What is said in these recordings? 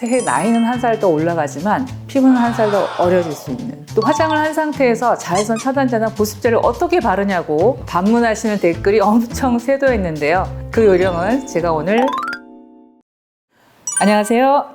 새해 나이는 한 살 더 올라가지만 피부는 한 살 더 어려질 수 있는, 또 화장을 한 상태에서 자외선 차단제나 보습제를 어떻게 바르냐고 반문하시는 댓글이 엄청 쇄도했는데요. 그 요령을 제가 오늘 안녕하세요.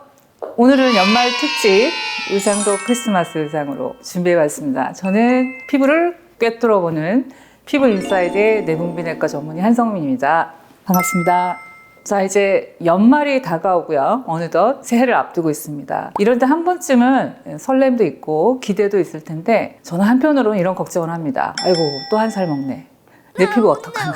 오늘은 연말 특집 의상도 크리스마스 의상으로 준비해봤습니다. 저는 피부를 꿰뚫어보는 피부인사이드의 내분비내과 전문의 한성민입니다. 반갑습니다. 자, 이제 연말이 다가오고요. 어느덧 새해를 앞두고 있습니다. 이럴 때 한 번쯤은 설렘도 있고 기대도 있을 텐데, 저는 한편으로는 이런 걱정을 합니다. 아이고, 또 한 살 먹네. 내 피부 어떡하나.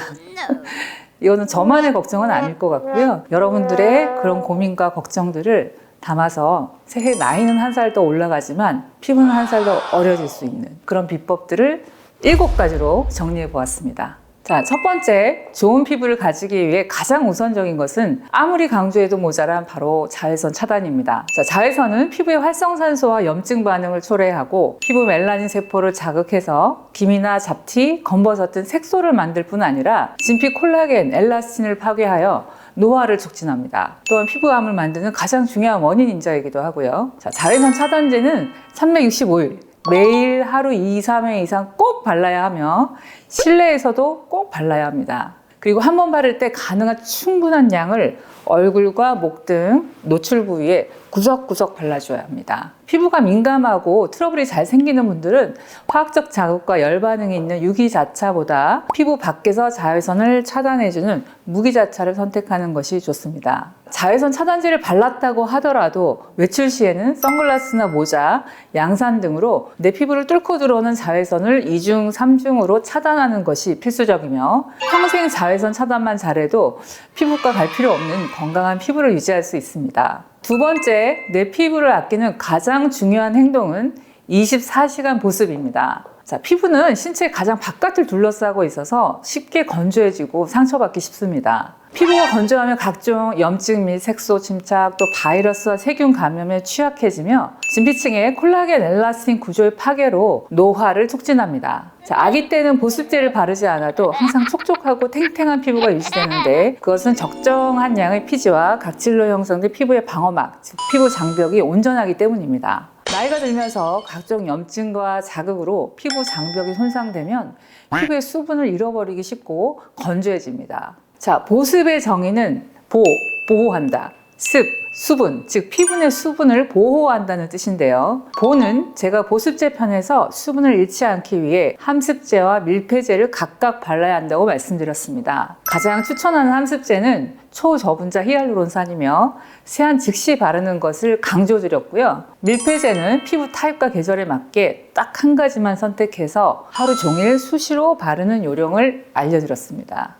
이거는 저만의 걱정은 아닐 것 같고요. 여러분들의 그런 고민과 걱정들을 담아서 새해 나이는 한 살 더 올라가지만 피부는 한 살 더 어려질 수 있는 그런 비법들을 7가지로 정리해 보았습니다. 자, 첫 번째, 좋은 피부를 가지기 위해 가장 우선적인 것은 아무리 강조해도 모자란 바로 자외선 차단입니다. 자, 자외선은 피부의 활성산소와 염증 반응을 초래하고 피부 멜라닌 세포를 자극해서 기미나 잡티, 검버섯 등 색소를 만들 뿐 아니라 진피 콜라겐, 엘라스틴을 파괴하여 노화를 촉진합니다. 또한 피부암을 만드는 가장 중요한 원인 인자이기도 하고요. 자, 자외선 차단제는 365일 매일 하루 2, 3회 이상 꼭 발라야 하며 실내에서도 꼭 발라야 합니다. 그리고 한 번 바를 때 가능한 충분한 양을 얼굴과 목 등 노출 부위에 구석구석 발라줘야 합니다. 피부가 민감하고 트러블이 잘 생기는 분들은 화학적 자극과 열 반응이 있는 유기자차보다 피부 밖에서 자외선을 차단해주는 무기자차를 선택하는 것이 좋습니다. 자외선 차단제를 발랐다고 하더라도 외출 시에는 선글라스나 모자, 양산 등으로 내 피부를 뚫고 들어오는 자외선을 2중, 3중으로 차단하는 것이 필수적이며, 평생 자외선 차단만 잘해도 피부과 갈 필요 없는 건강한 피부를 유지할 수 있습니다. 두 번째, 내 피부를 아끼는 가장 중요한 행동은 24시간 보습입니다. 자, 피부는 신체의 가장 바깥을 둘러싸고 있어서 쉽게 건조해지고 상처받기 쉽습니다. 피부가 건조하면 각종 염증 및 색소 침착, 또 바이러스와 세균 감염에 취약해지며 진피층의 콜라겐 엘라스틴 구조의 파괴로 노화를 촉진합니다. 자, 아기 때는 보습제를 바르지 않아도 항상 촉촉하고 탱탱한 피부가 유지되는데, 그것은 적정한 양의 피지와 각질로 형성된 피부의 방어막, 즉 피부 장벽이 온전하기 때문입니다. 나이가 들면서 각종 염증과 자극으로 피부 장벽이 손상되면 피부의 수분을 잃어버리기 쉽고 건조해집니다. 자, 보습의 정의는 보호한다. 습, 수분, 즉 피부 내 수분을 보호한다는 뜻인데요. 보는 제가 보습제 편에서 수분을 잃지 않기 위해 함습제와 밀폐제를 각각 발라야 한다고 말씀드렸습니다. 가장 추천하는 함습제는 초저분자 히알루론산이며 세안 즉시 바르는 것을 강조드렸고요. 밀폐제는 피부 타입과 계절에 맞게 딱 한 가지만 선택해서 하루 종일 수시로 바르는 요령을 알려드렸습니다.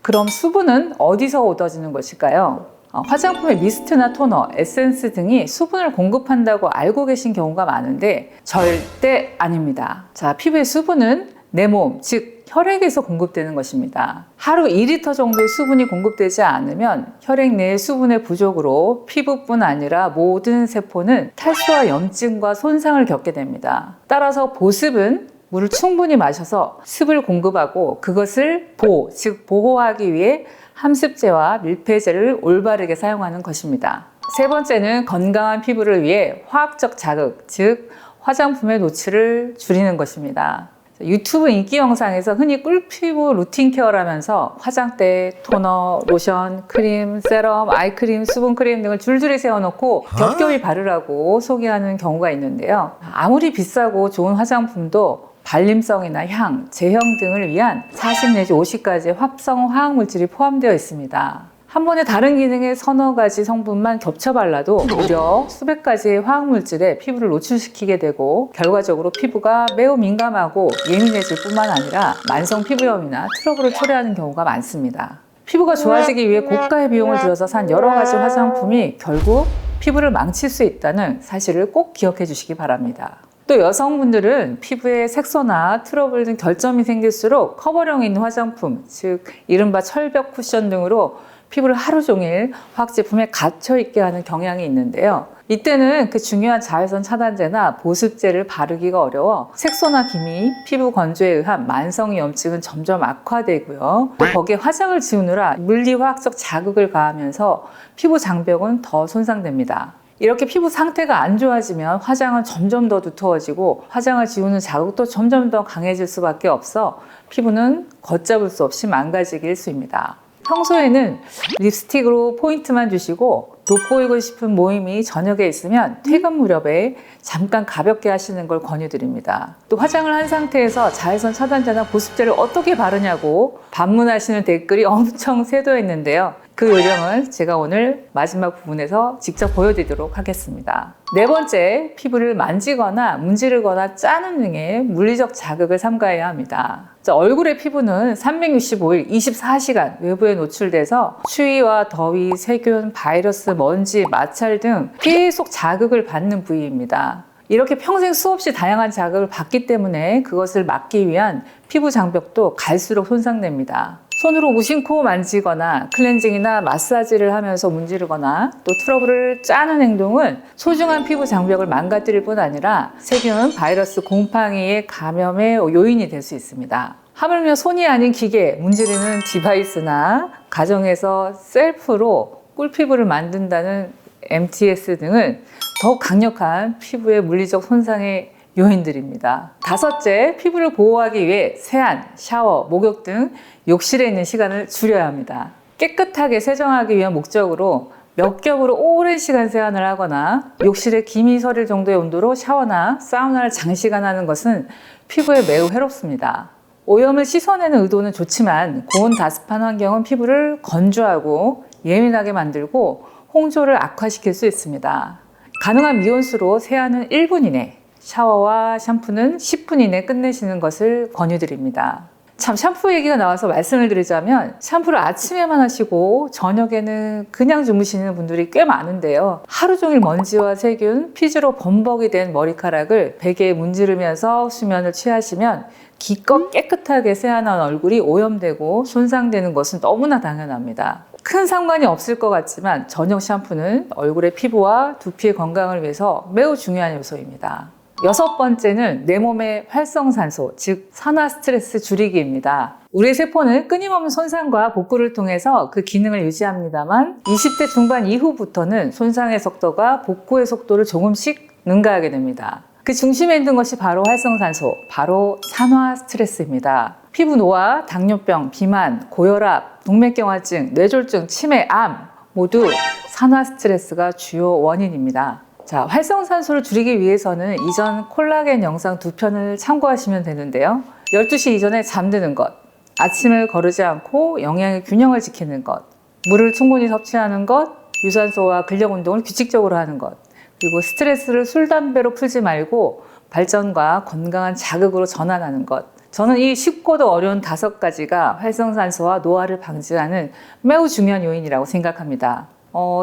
그럼 수분은 어디서 얻어지는 것일까요? 화장품의 미스트나 토너, 에센스 등이 수분을 공급한다고 알고 계신 경우가 많은데 절대 아닙니다. 자, 피부의 수분은 내 몸, 즉 혈액에서 공급되는 것입니다. 하루 2리터 정도의 수분이 공급되지 않으면 혈액 내의 수분의 부족으로 피부뿐 아니라 모든 세포는 탈수와 염증과 손상을 겪게 됩니다. 따라서 보습은 물을 충분히 마셔서 습을 공급하고 그것을 즉 보호하기 위해 함습제와 밀폐제를 올바르게 사용하는 것입니다. 세 번째는 건강한 피부를 위해 화학적 자극, 즉 화장품의 노출을 줄이는 것입니다. 유튜브 인기 영상에서 흔히 꿀피부 루틴 케어라면서 화장대, 토너, 로션, 크림, 세럼, 아이크림, 수분크림 등을 줄줄이 세워놓고 겹겹이 바르라고 소개하는 경우가 있는데요. 아무리 비싸고 좋은 화장품도 발림성이나 향, 제형 등을 위한 40 내지 50가지의 합성 화학물질이 포함되어 있습니다. 한 번에 다른 기능의 서너 가지 성분만 겹쳐 발라도 무려 수백 가지의 화학물질에 피부를 노출시키게 되고, 결과적으로 피부가 매우 민감하고 예민해질 뿐만 아니라 만성 피부염이나 트러블을 초래하는 경우가 많습니다. 피부가 좋아지기 위해 고가의 비용을 들여서 산 여러 가지 화장품이 결국 피부를 망칠 수 있다는 사실을 꼭 기억해 주시기 바랍니다. 또 여성분들은 피부에 색소나 트러블 등 결점이 생길수록 커버력이 있는 화장품, 즉 이른바 철벽 쿠션 등으로 피부를 하루 종일 화학 제품에 갇혀 있게 하는 경향이 있는데요. 이때는 그 중요한 자외선 차단제나 보습제를 바르기가 어려워 색소나 기미, 피부 건조에 의한 만성염증은 점점 악화되고요. 또 거기에 화장을 지우느라 물리화학적 자극을 가하면서 피부 장벽은 더 손상됩니다. 이렇게 피부 상태가 안 좋아지면 화장은 점점 더 두터워지고 화장을 지우는 자극도 점점 더 강해질 수밖에 없어 피부는 걷잡을 수 없이 망가지기 일쑤입니다. 평소에는 립스틱으로 포인트만 주시고 돋보이고 싶은 모임이 저녁에 있으면 퇴근 무렵에 잠깐 가볍게 하시는 걸 권유드립니다. 또 화장을 한 상태에서 자외선 차단제나 보습제를 어떻게 바르냐고 반문하시는 댓글이 엄청 쇄도했는데요. 그 요령을 제가 오늘 마지막 부분에서 직접 보여드리도록 하겠습니다. 네 번째, 피부를 만지거나 문지르거나 짜는 등의 물리적 자극을 삼가해야 합니다. 얼굴의 피부는 365일 24시간 외부에 노출돼서 추위와 더위, 세균, 바이러스, 먼지, 마찰 등 계속 자극을 받는 부위입니다. 이렇게 평생 수없이 다양한 자극을 받기 때문에 그것을 막기 위한 피부 장벽도 갈수록 손상됩니다. 손으로 무심코 만지거나 클렌징이나 마사지를 하면서 문지르거나 또 트러블을 짜는 행동은 소중한 피부 장벽을 망가뜨릴 뿐 아니라 세균, 바이러스, 곰팡이의 감염의 요인이 될 수 있습니다. 하물며 손이 아닌 기계, 문지르는 디바이스나 가정에서 셀프로 꿀피부를 만든다는 MTS 등은 더욱 강력한 피부의 물리적 손상의 요인들입니다. 다섯째, 피부를 보호하기 위해 세안, 샤워, 목욕 등 욕실에 있는 시간을 줄여야 합니다. 깨끗하게 세정하기 위한 목적으로 몇 겹으로 오랜 시간 세안을 하거나 욕실에 기미 서릴 정도의 온도로 샤워나 사우나를 장시간 하는 것은 피부에 매우 해롭습니다. 오염을 씻어내는 의도는 좋지만 고온다습한 환경은 피부를 건조하고 예민하게 만들고 홍조를 악화시킬 수 있습니다. 가능한 미온수로 세안은 1분 이내, 샤워와 샴푸는 10분 이내 끝내시는 것을 권유드립니다. 참 샴푸 얘기가 나와서 말씀을 드리자면 샴푸를 아침에만 하시고 저녁에는 그냥 주무시는 분들이 꽤 많은데요. 하루 종일 먼지와 세균, 피지로 범벅이 된 머리카락을 베개에 문지르면서 수면을 취하시면 기껏 깨끗하게 세안한 얼굴이 오염되고 손상되는 것은 너무나 당연합니다. 큰 상관이 없을 것 같지만 저녁 샴푸는 얼굴의 피부와 두피의 건강을 위해서 매우 중요한 요소입니다. 여섯 번째는 내 몸의 활성산소, 즉 산화 스트레스 줄이기입니다. 우리의 세포는 끊임없는 손상과 복구를 통해서 그 기능을 유지합니다만 20대 중반 이후부터는 손상의 속도가 복구의 속도를 조금씩 능가하게 됩니다. 그 중심에 있는 것이 바로 활성산소, 바로 산화 스트레스입니다. 피부 노화, 당뇨병, 비만, 고혈압, 동맥경화증, 뇌졸중, 치매, 암 모두 산화 스트레스가 주요 원인입니다. 자, 활성산소를 줄이기 위해서는 이전 콜라겐 영상 2편을 참고하시면 되는데요. 12시 이전에 잠드는 것, 아침을 거르지 않고 영양의 균형을 지키는 것, 물을 충분히 섭취하는 것, 유산소와 근력 운동을 규칙적으로 하는 것, 그리고 스트레스를 술, 담배로 풀지 말고 발전과 건강한 자극으로 전환하는 것. 저는 이 쉽고도 어려운 5가지가 활성산소와 노화를 방지하는 매우 중요한 요인이라고 생각합니다.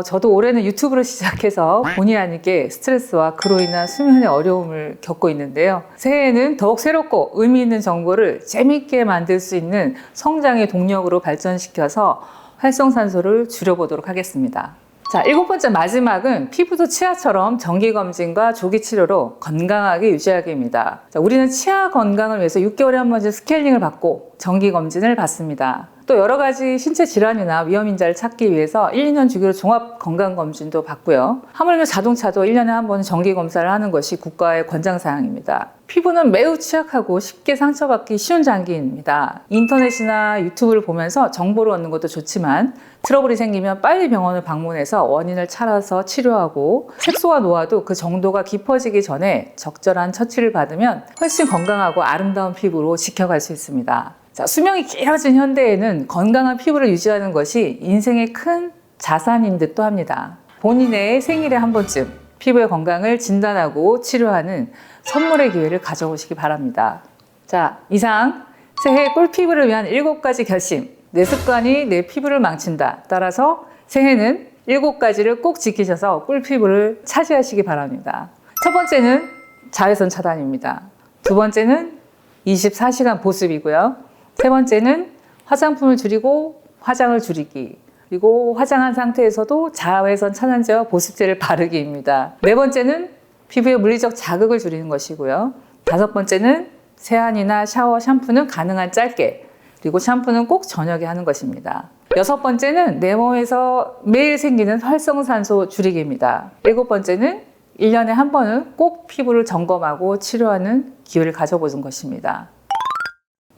저도 올해는 유튜브를 시작해서 본의 아니게 스트레스와 그로 인한 수면의 어려움을 겪고 있는데요. 새해에는 더욱 새롭고 의미 있는 정보를 재미있게 만들 수 있는 성장의 동력으로 발전시켜서 활성산소를 줄여보도록 하겠습니다. 자, 7번째 마지막은 피부도 치아처럼 정기검진과 조기치료로 건강하게 유지하기입니다. 자, 우리는 치아 건강을 위해서 6개월에 한 번씩 스케일링을 받고 정기검진을 받습니다. 또 여러 가지 신체 질환이나 위험인자를 찾기 위해서 1, 2년 주기로 종합 건강검진도 받고요. 하물며 자동차도 1년에 한 번 정기검사를 하는 것이 국가의 권장사항입니다. 피부는 매우 취약하고 쉽게 상처받기 쉬운 장기입니다. 인터넷이나 유튜브를 보면서 정보를 얻는 것도 좋지만 트러블이 생기면 빨리 병원을 방문해서 원인을 찾아서 치료하고 색소와 노화도 그 정도가 깊어지기 전에 적절한 처치를 받으면 훨씬 건강하고 아름다운 피부로 지켜갈 수 있습니다. 자, 수명이 길어진 현대에는 건강한 피부를 유지하는 것이 인생의 큰 자산인 듯도 합니다. 본인의 생일에 한 번쯤 피부의 건강을 진단하고 치료하는 선물의 기회를 가져보시기 바랍니다. 자, 이상 새해 꿀피부를 위한 7가지 결심. 내 습관이 내 피부를 망친다. 따라서 새해는 7가지를 꼭 지키셔서 꿀피부를 차지하시기 바랍니다. 첫 번째는 자외선 차단입니다. 두 번째는 24시간 보습이고요. 세 번째는 화장품을 줄이고 화장을 줄이기. 그리고 화장한 상태에서도 자외선 차단제와 보습제를 바르기입니다. 네 번째는 피부의 물리적 자극을 줄이는 것이고요. 다섯 번째는 세안이나 샤워, 샴푸는 가능한 짧게, 그리고 샴푸는 꼭 저녁에 하는 것입니다. 여섯 번째는 내 몸에서 매일 생기는 활성산소 줄이기입니다. 일곱 번째는 1년에 한 번은 꼭 피부를 점검하고 치료하는 기회를 가져보는 것입니다.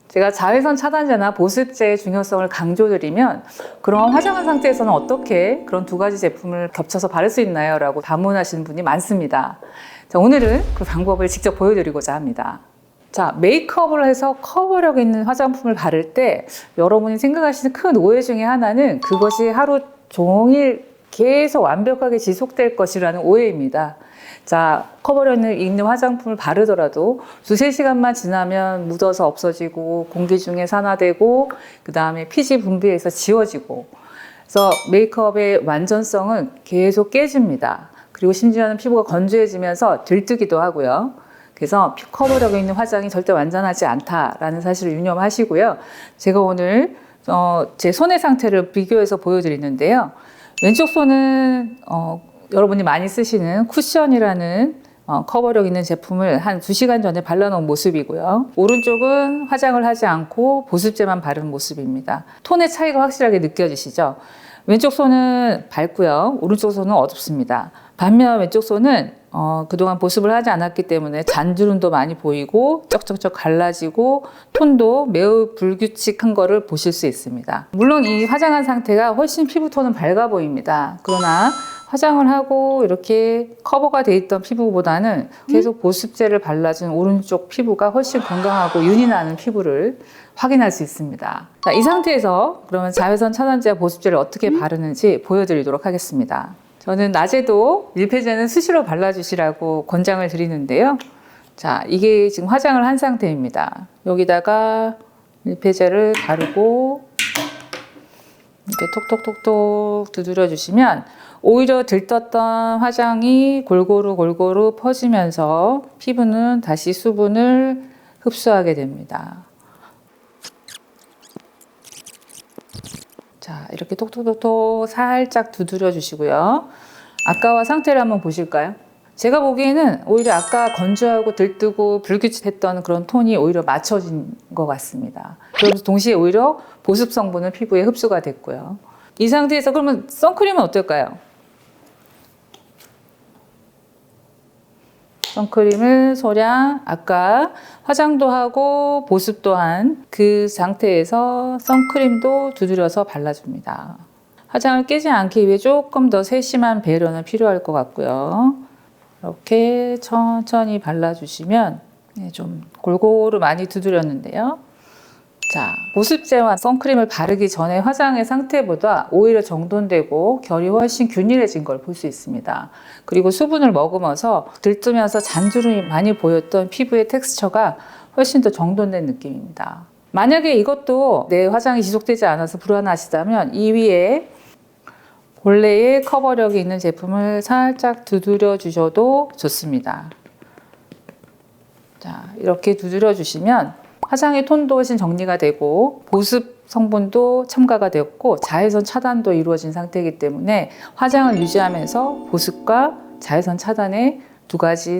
제가 자외선 차단제나 보습제의 중요성을 강조드리면 그럼 화장한 상태에서는 어떻게 그런 두 가지 제품을 겹쳐서 바를 수 있나요? 라고 반문하시는 분이 많습니다. 자, 오늘은 그 방법을 직접 보여드리고자 합니다. 자, 메이크업을 해서 커버력 있는 화장품을 바를 때 여러분이 생각하시는 큰 오해 중에 하나는 그것이 하루 종일 계속 완벽하게 지속될 것이라는 오해입니다. 자, 커버력 있는 화장품을 바르더라도 두세 시간만 지나면 묻어서 없어지고 공기 중에 산화되고 그 다음에 피지 분비해서 지워지고, 그래서 메이크업의 완전성은 계속 깨집니다. 그리고 심지어는 피부가 건조해지면서 들뜨기도 하고요. 그래서 커버력 있는 화장이 절대 완전하지 않다라는 사실을 유념하시고요. 제가 오늘 제 손의 상태를 비교해서 보여드리는데요. 왼쪽 손은 여러분이 많이 쓰시는 쿠션이라는 커버력 있는 제품을 한 2시간 전에 발라놓은 모습이고요. 오른쪽은 화장을 하지 않고 보습제만 바른 모습입니다. 톤의 차이가 확실하게 느껴지시죠? 왼쪽 손은 밝고요. 오른쪽 손은 어둡습니다. 반면 왼쪽 손은 그동안 보습을 하지 않았기 때문에 잔주름도 많이 보이고 쩍쩍쩍 갈라지고 톤도 매우 불규칙한 거를 보실 수 있습니다. 물론 이 화장한 상태가 훨씬 피부톤은 밝아 보입니다. 그러나 화장을 하고 이렇게 커버가 돼 있던 피부보다는 계속 보습제를 발라준 오른쪽 피부가 훨씬 건강하고 윤이 나는 피부를 확인할 수 있습니다. 자, 이 상태에서 그러면 자외선 차단제와 보습제를 어떻게 바르는지 보여드리도록 하겠습니다. 저는 낮에도 밀폐제는 수시로 발라주시라고 권장을 드리는데요. 자, 이게 지금 화장을 한 상태입니다. 여기다가 밀폐제를 바르고 이렇게 톡톡톡톡 두드려 주시면 오히려 들떴던 화장이 골고루 퍼지면서 피부는 다시 수분을 흡수하게 됩니다. 자, 이렇게 톡톡톡톡 살짝 두드려 주시고요. 아까와 상태를 한번 보실까요? 제가 보기에는 오히려 아까 건조하고 들뜨고 불규칙했던 그런 톤이 오히려 맞춰진 것 같습니다. 그러면서 동시에 오히려 보습 성분은 피부에 흡수가 됐고요. 이 상태에서 그러면 선크림은 어떨까요? 선크림을 소량 아까 화장도 하고 보습도 한 그 상태에서 선크림도 두드려서 발라줍니다. 화장을 깨지 않기 위해 조금 더 세심한 배려는 필요할 것 같고요. 이렇게 천천히 발라주시면 좀 골고루 많이 두드렸는데요. 자, 보습제와 선크림을 바르기 전에 화장의 상태보다 오히려 정돈되고 결이 훨씬 균일해진 걸 볼 수 있습니다. 그리고 수분을 머금어서 들뜨면서 잔주름이 많이 보였던 피부의 텍스처가 훨씬 더 정돈된 느낌입니다. 만약에 이것도 내 화장이 지속되지 않아서 불안하시다면 이 위에 본래의 커버력이 있는 제품을 살짝 두드려 주셔도 좋습니다. 자, 이렇게 두드려 주시면 화장의 톤도 훨씬 정리가 되고 보습 성분도 첨가가 되었고 자외선 차단도 이루어진 상태이기 때문에 화장을 유지하면서 보습과 자외선 차단의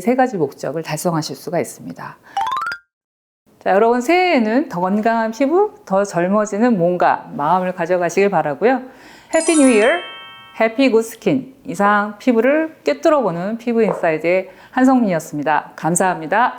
세 가지 목적을 달성하실 수가 있습니다. 자, 여러분 새해에는 더 건강한 피부, 더 젊어지는 몸과 마음을 가져가시길 바라고요. 해피 뉴 이어, 해피 굿 스킨. 이상 피부를 꿰뚫어보는 피부인사이드의 한성민이었습니다. 감사합니다.